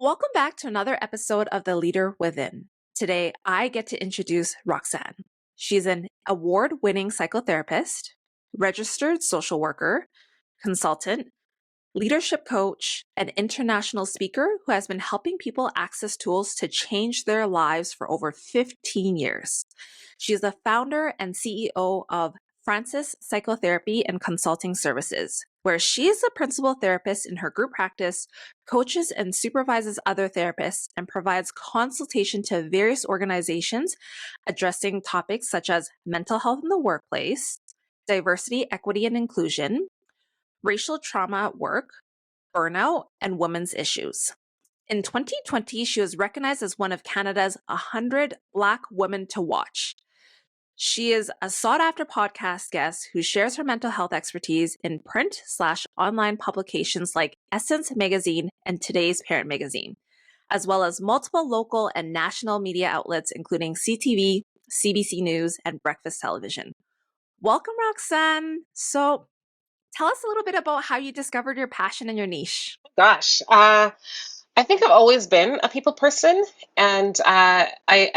Welcome back to another episode of The Leader Within. Today, I get to introduce Roxanne. She's an award-winning psychotherapist, registered social worker, consultant, leadership coach, and international speaker who has been helping people access tools to change their lives for over 15 years. She is the founder and CEO of Francis Psychotherapy and Consulting Services, where she is the principal therapist in her group practice, coaches and supervises other therapists, and provides consultation to various organizations addressing topics such as mental health in the workplace, diversity, equity, and inclusion, racial trauma at work, burnout, and women's issues. In 2020, she was recognized as one of Canada's 100 Black women to watch. She is a sought-after podcast guest who shares her mental health expertise in print/online publications like Essence Magazine and Today's Parent Magazine, as well as multiple local and national media outlets, including CTV, CBC News, and Breakfast Television. Welcome, Roxanne. So tell us a little bit about how you discovered your passion and your niche. Gosh, I think I've always been a people person, and I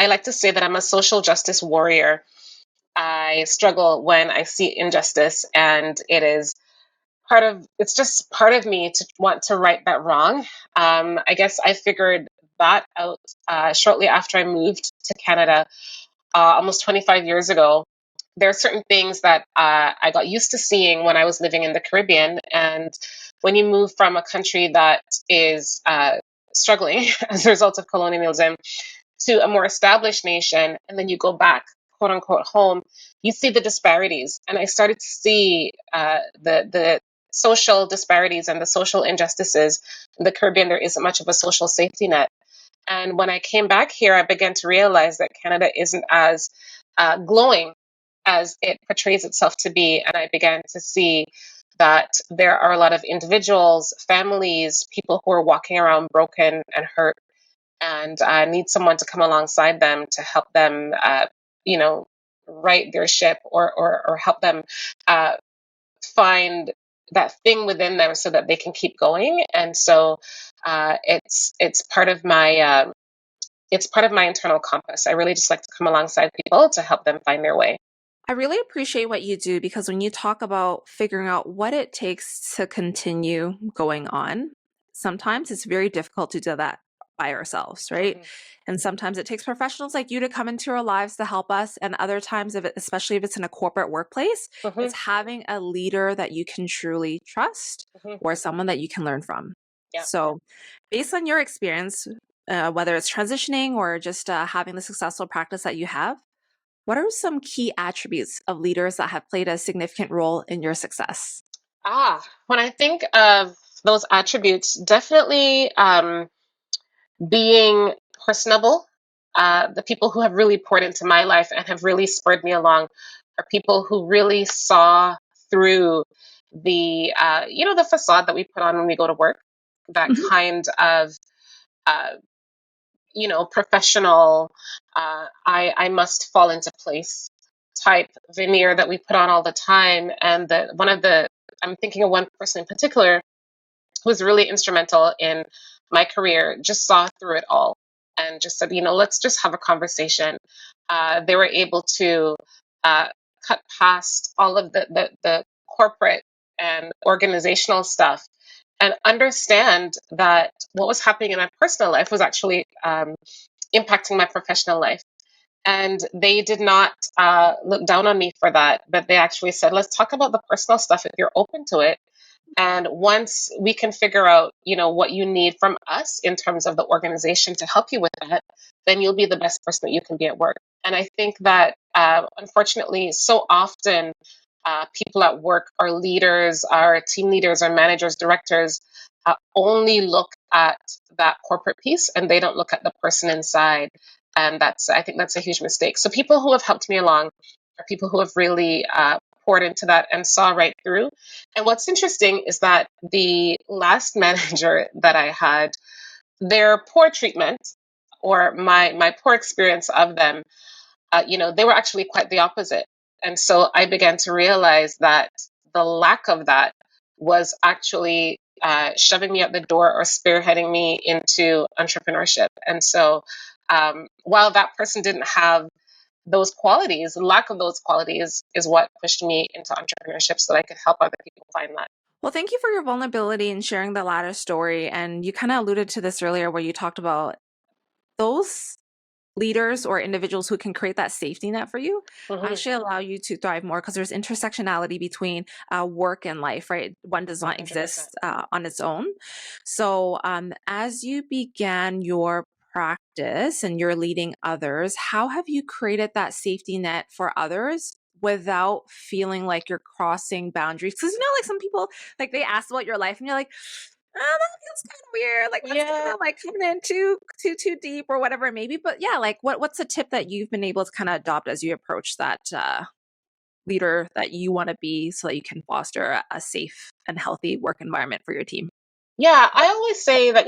like to say that I'm a social justice warrior. I struggle when I see injustice, and it's just part of me to want to right that wrong. I guess I figured that out shortly after I moved to Canada almost 25 years ago. There are certain things that I got used to seeing when I was living in the Caribbean. And when you move from a country that is struggling as a result of colonialism to a more established nation, and then you go back, quote unquote, home, you see the disparities. And I started to see the social disparities and the social injustices. In the Caribbean, there isn't much of a social safety net. And when I came back here, I began to realize that Canada isn't as glowing as it portrays itself to be. And I began to see that there are a lot of individuals, families, people who are walking around broken and hurt and need someone to come alongside them to help them, right their ship or help them find that thing within them so that they can keep going. And so it's part of my it's part of my internal compass. I really just like to come alongside people to help them find their way. I really appreciate what you do because when you talk about figuring out what it takes to continue going on, sometimes it's very difficult to do that by ourselves, right? Mhm. And sometimes it takes professionals like you to come into our lives to help us. And other times, especially if it's in a corporate workplace, Mhm. it's having a leader that you can truly trust Mhm. or someone that you can learn from. Yeah. So, based on your experience, whether it's transitioning or just having the successful practice that you have, what are some key attributes of leaders that have played a significant role in your success? When I think of those attributes, definitely being personable. The people who have really poured into my life and have really spurred me along are people who really saw through the facade that we put on when we go to work. That Mhm. kind of uh, professional, I must fall into place type veneer that we put on all the time. And I'm thinking of one person in particular who was really instrumental in my career, just saw through it all and just said, let's just have a conversation. They were able to uh, cut past all of the corporate and organizational stuff and understand that what was happening in my personal life was actually impacting my professional life. And they did not look down on me for that, but they actually said, let's talk about the personal stuff if you're open to it. And once we can figure out, what you need from us in terms of the organization to help you with that, then you'll be the best person that you can be at work. And I think that, unfortunately, so often people at work, our leaders, our team leaders, our managers, directors, only look at that corporate piece and they don't look at the person inside. And I think that's a huge mistake. So people who have helped me along are people who have really poured into that and saw right through. And what's interesting is that the last manager that I had, their poor treatment or my poor experience of them, they were actually quite the opposite. And so I began to realize that the lack of that was actually shoving me out the door or spearheading me into entrepreneurship. And so while that person didn't have those qualities, the lack of those qualities is what pushed me into entrepreneurship so that I could help other people find that. Well, thank you for your vulnerability and sharing the latter story. And you kind of alluded to this earlier where you talked about those leaders or individuals who can create that safety net for you Mm-hmm. actually allow you to thrive more because there's intersectionality between work and life, right? One does not 100%. exist on its own. So, as you began your practice and you're leading others, how have you created that safety net for others without feeling like you're crossing boundaries? Because, like some people, like they ask about your life and you're like, that feels kind of weird. Like that's kind Yeah. of like coming in too deep or whatever it may be. But yeah, like what's a tip that you've been able to kind of adopt as you approach that leader that you want to be, so that you can foster a safe and healthy work environment for your team? Yeah, I always say that,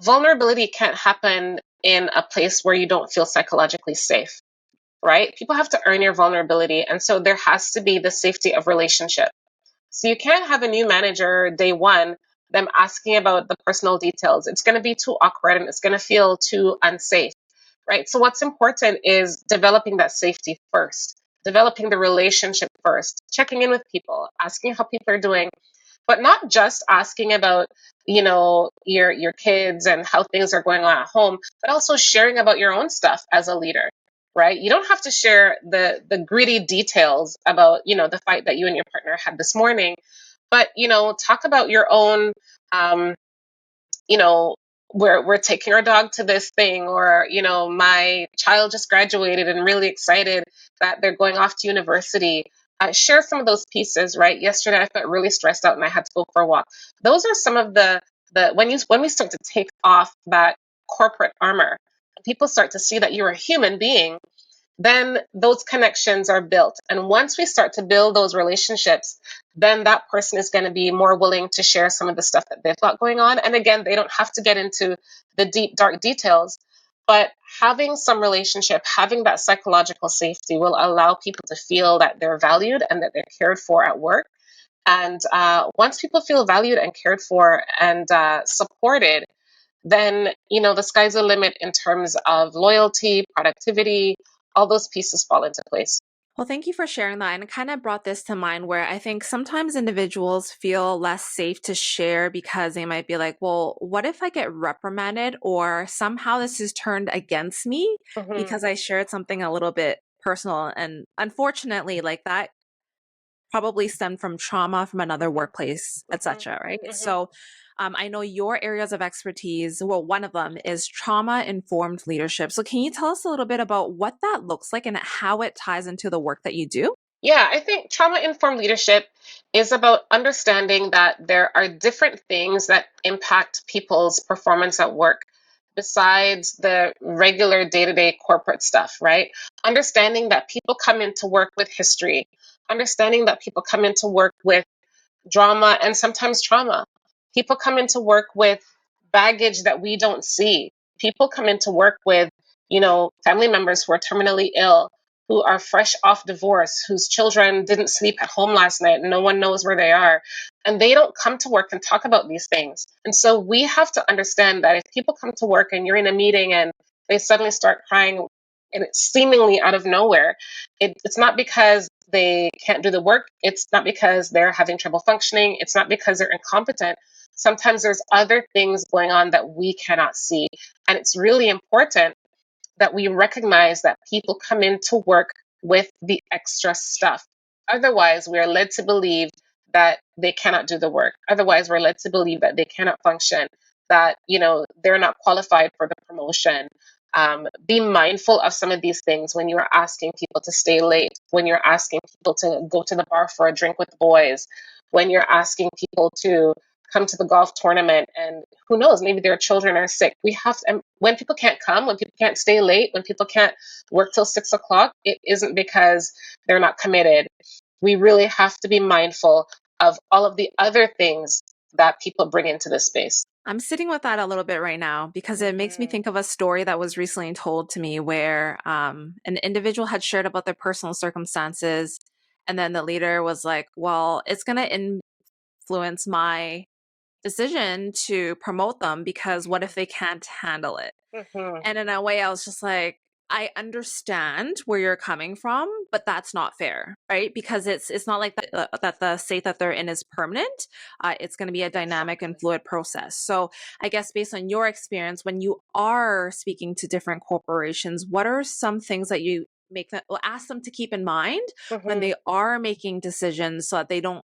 vulnerability can't happen in a place where you don't feel psychologically safe, right? People have to earn your vulnerability. And so there has to be the safety of relationship. So you can't have a new manager day one, them asking about the personal details. It's going to be too awkward and it's going to feel too unsafe, right? So what's important is developing that safety first, developing the relationship first, checking in with people, asking how people are doing, but not just asking about your kids and how things are going on at home, but also sharing about your own stuff as a leader, right? You don't have to share the gritty details about the fight that you and your partner had this morning, but talk about your own um, you know, we're taking our dog to this thing, or my child just graduated and really excited that they're going off to university. Share some of those pieces, right? Yesterday I felt really stressed out and I had to go for a walk. Those are some of the when we start to take off that corporate armor, people start to see that you're a human being, then those connections are built. And once we start to build those relationships, then that person is going to be more willing to share some of the stuff that they've got going on. And again, they don't have to get into the deep, dark details, but having some relationship, having that psychological safety will allow people to feel that they're valued and that they're cared for at work. And once people feel valued and cared for and supported, then the sky's the limit in terms of loyalty, productivity, all those pieces fall into place. Well, thank you for sharing that. And it kind of brought this to mind where I think sometimes individuals feel less safe to share because they might be like, well, what if I get reprimanded or somehow this is turned against me Mm-hmm. because I shared something a little bit personal? And unfortunately, like that probably stemmed from trauma from another workplace, Mm-hmm. etc. Right? Mm-hmm. So I know your areas of expertise, well, one of them is trauma informed leadership. So, can you tell us a little bit about what that looks like and how it ties into the work that you do? Yeah, I think trauma informed leadership is about understanding that there are different things that impact people's performance at work besides the regular day to day corporate stuff, right? Understanding that people come into work with history, understanding that people come into work with drama and sometimes trauma. People come into work with baggage that we don't see. People come into work with, family members who are terminally ill, who are fresh off divorce, whose children didn't sleep at home last night and no one knows where they are. And they don't come to work and talk about these things. And so we have to understand that if people come to work and you're in a meeting and they suddenly start crying and it's seemingly out of nowhere, it's not because they can't do the work. It's not because they're having trouble functioning. It's not because they're incompetent. Sometimes there's other things going on that we cannot see. And it's really important that we recognize that people come into work with the extra stuff. Otherwise, we are led to believe that they cannot do the work. Otherwise, we're led to believe that they cannot function, that, they're not qualified for the promotion. Be mindful of some of these things when you're asking people to stay late, when you're asking people to go to the bar for a drink with the boys, when you're asking people to come to the golf tournament, and who knows, maybe their children are sick. We have to, and when people can't come, when people can't stay late, when people can't work till 6 o'clock, it isn't because they're not committed. We really have to be mindful of all of the other things that people bring into this space. I'm sitting with that a little bit right now because it makes me Mm-hmm. think of a story that was recently told to me where an individual had shared about their personal circumstances. And then the leader was like, well, it's going to influence my decision to promote them because what if they can't handle it? Mm-hmm. And in a way, I was just like, I understand where you're coming from, but that's not fair, right? Because it's not like that the state that they're in is permanent. It's going to be a dynamic and fluid process. So I guess based on your experience, when you are speaking to different corporations, what are some things that you ask them to keep in mind when Mm-hmm. they are making decisions so that they don't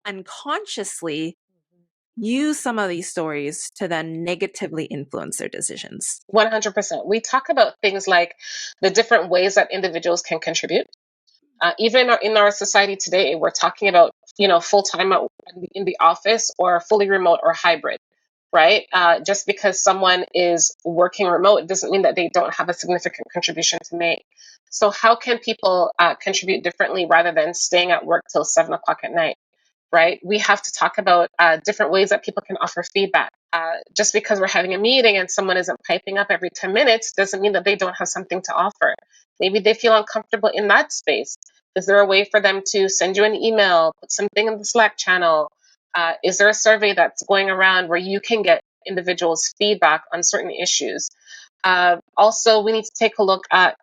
unconsciously use some of these stories to then negatively influence their decisions? 100%. We talk about things like the different ways that individuals can contribute. Even in our society today, we're talking about, full time in the office or fully remote or hybrid, right? Just because someone is working remote doesn't mean that they don't have a significant contribution to make. So, how can people contribute differently rather than staying at work till 7 o'clock at night? Right? We have to talk about different ways that people can offer feedback. Just because we're having a meeting and someone isn't piping up every 10 minutes doesn't mean that they don't have something to offer. Maybe they feel uncomfortable in that space. Is there a way for them to send you an email, put something in the Slack channel? Is there a survey that's going around where you can get individuals' feedback on certain issues? Also, we need to take a look at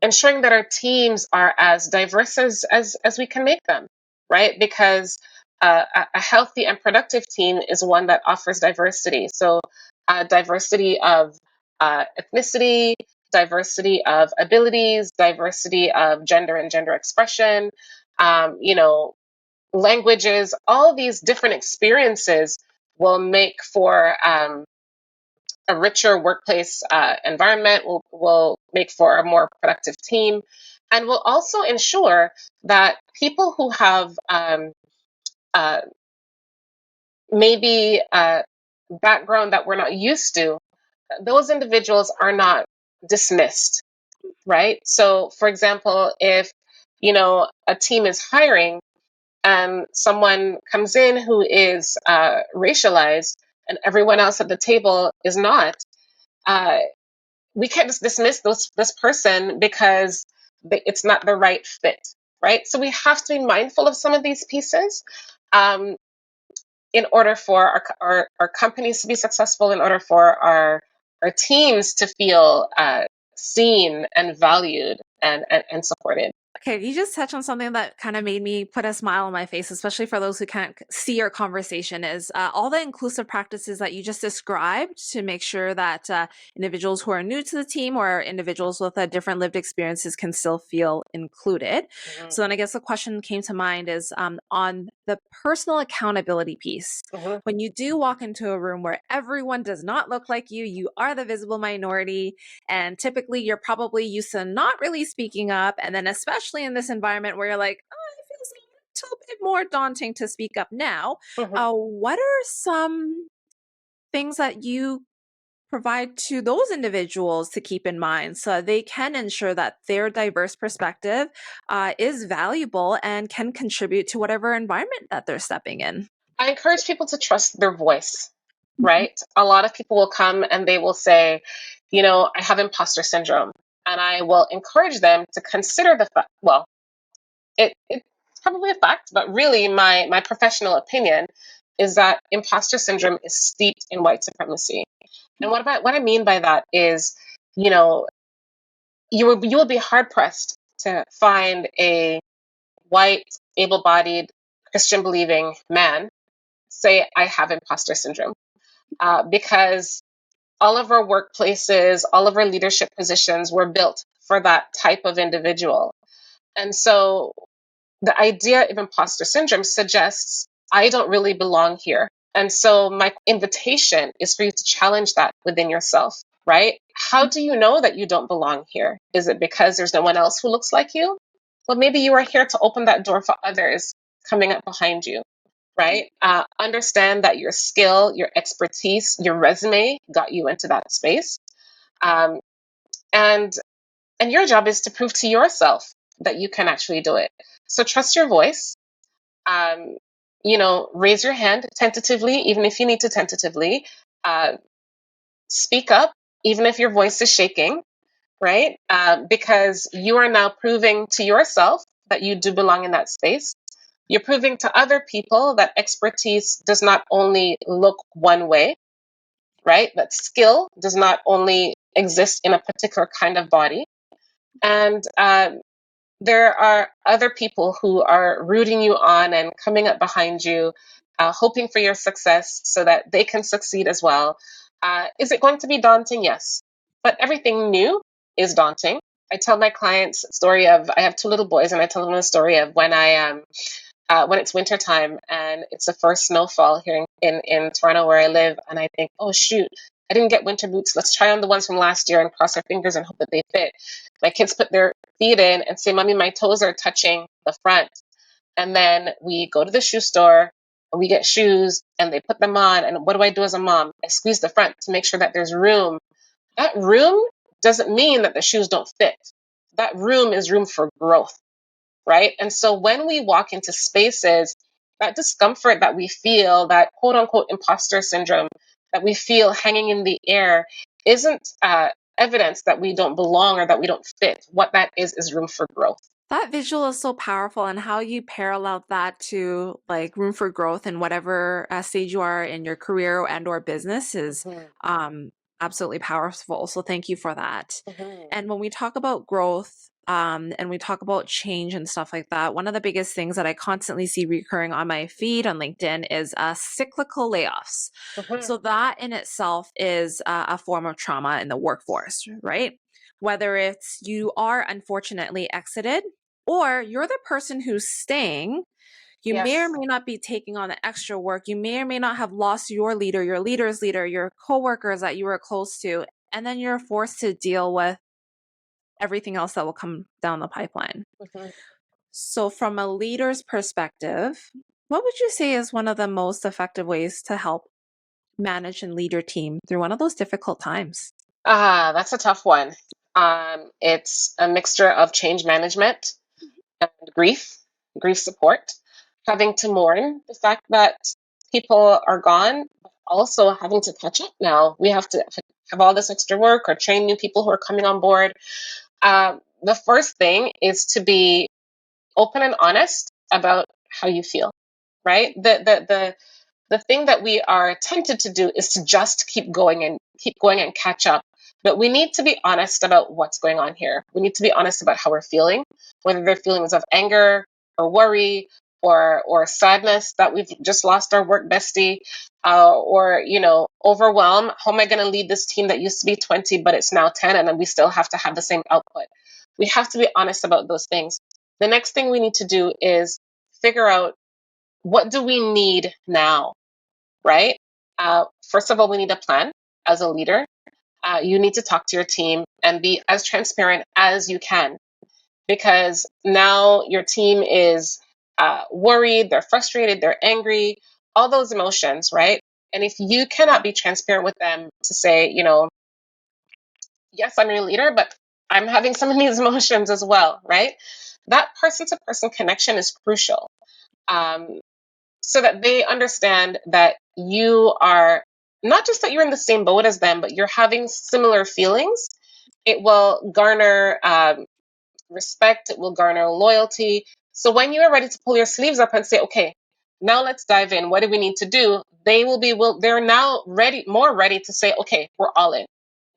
ensuring that our teams are as diverse as we can make them, right? Because a healthy and productive team is one that offers diversity. So, diversity of ethnicity, diversity of abilities, diversity of gender and gender expression, um, you know, languages, all these different experiences will make for a richer workplace environment, will make for a more productive team, and will also ensure that people who have uh, maybe a background that we're not used to, those individuals are not dismissed, right? So, for example, if a team is hiring and someone comes in who is racialized and everyone else at the table is not, uh, we can't just dismiss this person because it's not the right fit, right? So we have to be mindful of some of these pieces um, in order for our companies to be successful, in order for our teams to feel seen and valued and supported. Okay, you just touched on something that kind of made me put a smile on my face, especially for those who can't see our conversation, is all the inclusive practices that you just described to make sure that individuals who are new to the team or individuals with different lived experiences can still feel included. Mm-hmm. So then I guess the question came to mind is on the personal accountability piece. Mm-hmm. When you do walk into a room where everyone does not look like you are the visible minority, and typically you're probably used to not really speaking up. And then, especially in this environment where you're like, oh, it feels a little bit more daunting to speak up now. Mm-hmm. What are some things that you provide to those individuals to keep in mind so they can ensure that their diverse perspective is valuable and can contribute to whatever environment that they're stepping in? I encourage people to trust their voice, right? A lot of people will come and they will say, I have imposter syndrome. And I will encourage them to consider the fact, well, it's probably a fact, but really my professional opinion is that imposter syndrome is steeped in white supremacy. And what I mean by that is, you know, you will be hard pressed to find a white, able-bodied, Christian believing man say I have imposter syndrome because all of our workplaces, all of our leadership positions were built for that type of individual. And so the idea of imposter syndrome suggests I don't really belong here. And so my invitation is for you to challenge that within yourself, right? How do you know that you don't belong here? Is it because there's no one else who looks like you? Well, maybe you are here to open that door for others coming up behind you, right? Understand that your skill, your expertise, your resume got you into that space. Um, and and your job is to prove to yourself that you can actually do it. So trust your voice. Um, raise your hand tentatively, even if you need to tentatively. Uh, Speak up, even if your voice is shaking, right? Because you are now proving to yourself that you do belong in that space. You're proving to other people that expertise does not only look one way, right? That skill does not only exist in a particular kind of body. And there are other people who are rooting you on and coming up behind you, hoping for your success so that they can succeed as well. Is it going to be daunting? Yes. But everything new is daunting. I tell my clients a story of, I have two little boys, and I tell them a story of when it's winter time and it's the first snowfall here in Toronto where I live, and I think, oh shoot, I didn't get winter boots. Let's try on the ones from last year and cross our fingers and hope that they fit. My kids put their feet in and say, Mommy, my toes are touching the front. And then we go to the shoe store and we get shoes and they put them on. And what do I do as a mom? I squeeze the front to make sure that there's room. That room doesn't mean that the shoes don't fit. That room is room for growth, right? And so when we walk into spaces, that discomfort that we feel, that quote unquote imposter syndrome that we feel hanging in the air, isn't evidence that we don't belong or that we don't fit. What that is room for growth. That visual is so powerful, and how you parallel that to like room for growth in whatever stage you are in your career and or business is Mhm. absolutely powerful. So thank you for that. Mhm. And when we talk about growth, and we talk about change and stuff like that, one of the biggest things that I constantly see recurring on my feed on LinkedIn is cyclical layoffs. So Mhm. that in itself is a form of trauma in the workforce, right? Whether it's you are unfortunately exited or you're the person who's staying, you may or Yes. may not be taking on the extra work. You may or may not have lost your leader, your leader's leader, your coworkers that you were close to, and then you're forced to deal with everything else that will come down the pipeline. Mhm. So, from a leader's perspective, what would you say is one of the most effective ways to help manage and lead your team through one of those difficult times? That's a tough one. It's a mixture of change management and grief support, having to mourn the fact that people are gone, but also having to catch up now. We have to have all this extra work or train new people who are coming on board. The first thing is to be open and honest about how you feel, right? The thing that we are tempted to do is to just keep going and catch up. But we need to be honest about what's going on here. We need to be honest about how we're feeling, whether they're feelings of anger or worry or sadness that we've just lost our work bestie, or overwhelm. How am I going to lead this team that used to be 20 but it's now 10, and then we still have to have the same output? We have to be honest about those things. The next thing we need to do is figure out, what do we need now, right? First of all, we need a plan as a leader. You need to talk to your team and be as transparent as you can, because now your team is worried, they're frustrated, they're angry, all those emotions, right? And if you cannot be transparent with them to say, yes, I'm your leader, but I'm having some of these emotions as well, right? That person to person connection is crucial. Um, so that they understand that you are not just that you're in the same boat as them, but you're having similar feelings. It will garner respect, it will garner loyalty. So when you are ready to pull your sleeves up and say, okay, now let's dive in, what do we need to do? They're now ready, more ready to say, okay, we're all in.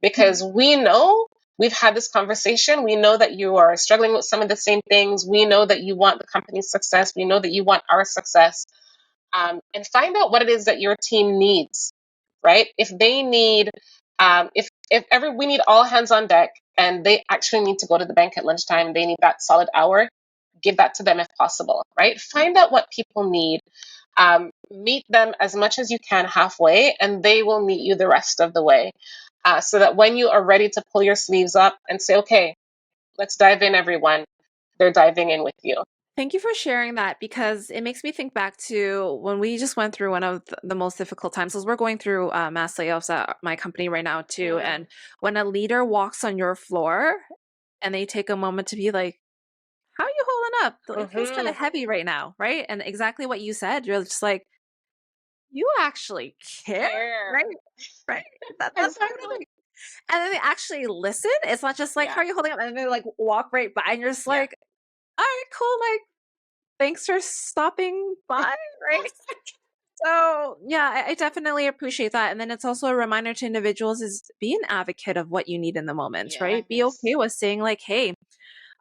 Because we know, we've had this conversation. We know that you are struggling with some of the same things. We know that you want the company's success. We know that you want our success. And find out what it is that your team needs, right? If they need, if every we need all hands on deck, and they actually need to go to the bank at lunchtime, they need that solid hour. Give that to them if possible, right? Find out what people need. Meet them as much as you can halfway, and they will meet you the rest of the way. So that when you are ready to pull your sleeves up and say, okay, let's dive in, everyone, they're diving in with you. Thank you for sharing that, because it makes me think back to when we just went through one of the most difficult times. As we're going through mass layoffs at my company right now too. Mm-hmm. And when a leader walks on your floor and they take a moment to be like, how are you holding up? It feels kind Mm-hmm. of heavy right now, right? And exactly what you said, you're just like, you actually care, right? Care. Right? That's Exactly. totally. And then they actually listen. It's not just like, how Yeah. are you holding up? And then they like walk right by and you're just Yeah. like, all right, cool. Like, thanks for stopping by, right? So yeah, I definitely appreciate that. And then it's also a reminder to individuals is be an advocate of what you need in the moment, Yeah, right? Be yes. okay with saying like, hey,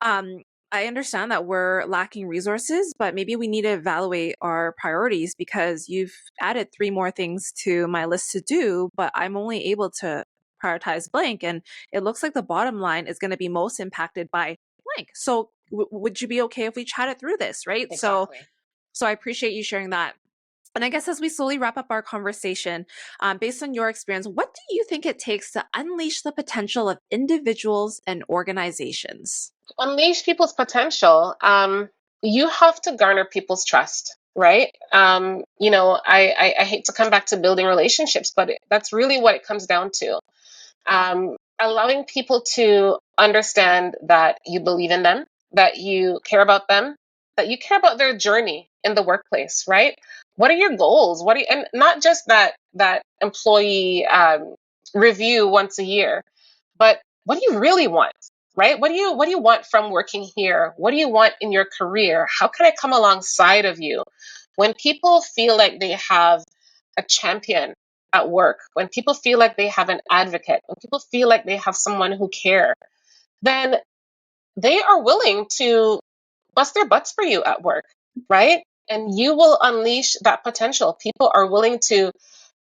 um, I understand that we're lacking resources, but maybe we need to evaluate our priorities because you've added three more things to my list to do, but I'm only able to prioritize blank. And it looks like the bottom line is going to be most impacted by blank. So would you be okay if we chatted through this, right? Exactly. So I appreciate you sharing that. And I guess as we slowly wrap up our conversation, based on your experience, what do you think it takes to unleash the potential of individuals and organizations? Unleash people's potential. You have to garner people's trust, right? I hate to come back to building relationships, but that's really what it comes down to. Allowing people to understand that you believe in them, that you care about them, that you care about their journey in the workplace, right? What are your goals? And not just that employee review once a year, but what do you really want, right? What do you want from working here? What do you want in your career? How can I come alongside of you? When people feel like they have a champion at work, when people feel like they have an advocate, when people feel like they have someone who care, then they are willing to bust their butts for you at work, right? And you will unleash that potential. People are willing to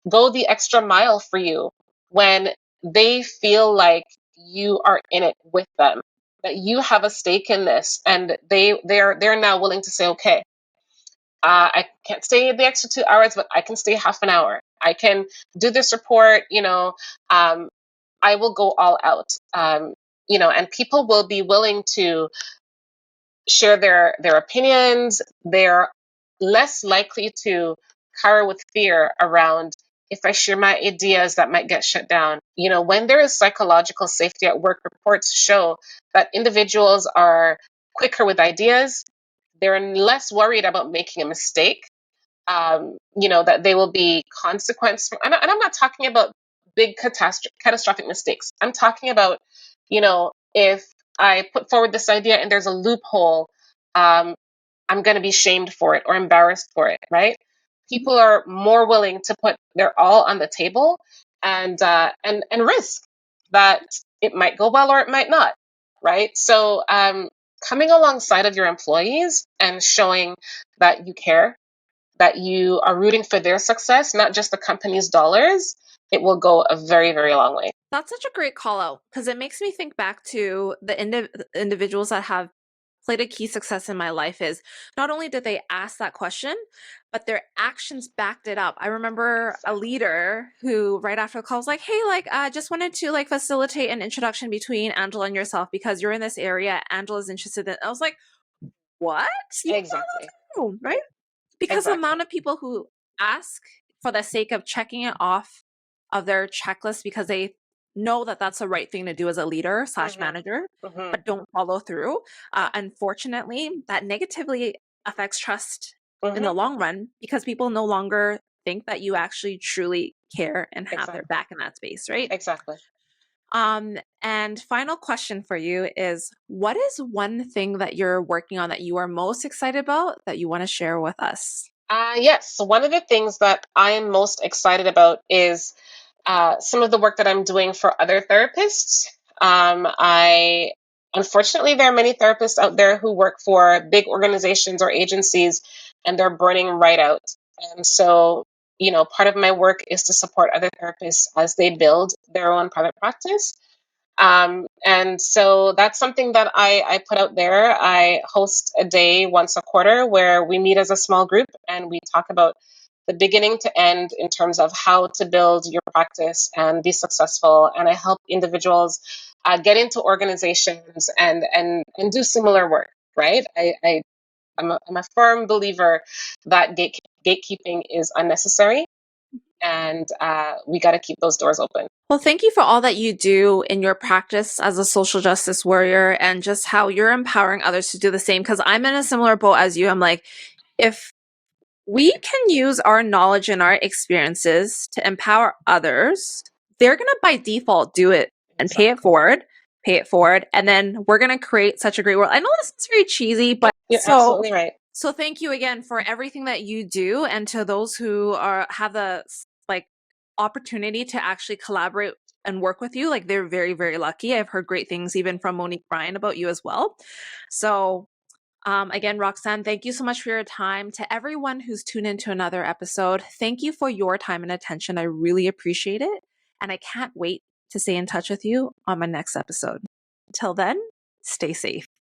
go the extra mile for you when they feel like you are in it with them, that you have a stake in this, and they're now willing to say, okay, I can't stay the extra 2 hours, but I can stay half an hour. I can do this report. I will go all out. And people will be willing to share their opinions. They're less likely to cower with fear around if I share my ideas that might get shut down. When there is psychological safety at work, reports show that individuals are quicker with ideas. They're less worried about making a mistake. That they will be consequence. And I'm not talking about big catastrophic mistakes. I'm talking about, if I put forward this idea and there's a loophole, um, I'm going to be shamed for it or embarrassed for it, right? People are more willing to put their all on the table and risk that it might go well or it might not, right? So coming alongside of your employees and showing that you care, that you are rooting for their success, not just the company's dollars, it will go a very, very long way. That's such a great call out because it makes me think back to the individuals that have played a key success in my life is not only did they ask that question, but their actions backed it up. I remember a Exactly. leader who right after the call was like, hey, like, I just wanted to like facilitate an introduction between Angela and yourself because you're in this area. Angela's interested in, I was like, what? You Exactly. follow through, right? Because the Exactly. amount of people who ask for the sake of checking it off of their checklist because they know that that's the right thing to do as a leader slash Hmm. manager, Hmm. but don't follow through. Yeah. Unfortunately, that negatively affects trust in Hmm. the long run because people no longer think that you actually truly care and have their Exactly. back in that space, right? Exactly. And final question for you is what is one thing that you're working on that you are most excited about that you want to share with us? Yes. So one of the things that I am most excited about is some of the work that I'm doing for other therapists. I Unfortunately, there are many therapists out there who work for big organizations or agencies, and they're burning right out. And so, part of my work is to support other therapists as they build their own private practice. And so that's something that I put out there. I host a day once a quarter where we meet as a small group and we talk about the beginning to end in terms of how to build your practice and be successful. And I help individuals get into organizations and do similar work, right? I'm a firm believer that gatekeeping is unnecessary, and we got to keep those doors open. Well, thank you for all that you do in your practice as a social justice warrior and just how you're empowering others to do the same. Because I'm in a similar boat as you. I'm like, if we can use our knowledge and our experiences to empower others, they're going to by default do it and Exactly. pay it forward. And then we're going to create such a great world. I know this is very cheesy, but You're absolutely right. So thank you again for everything that you do, and to those who have the like opportunity to actually collaborate and work with you. Like, they're very, very lucky. I've heard great things even from Monique Bryan about you as well. So again, Roxanne, thank you so much for your time. To everyone who's tuned into another episode, thank you for your time and attention. I really appreciate it. And I can't wait to stay in touch with you on my next episode. Until then, stay safe.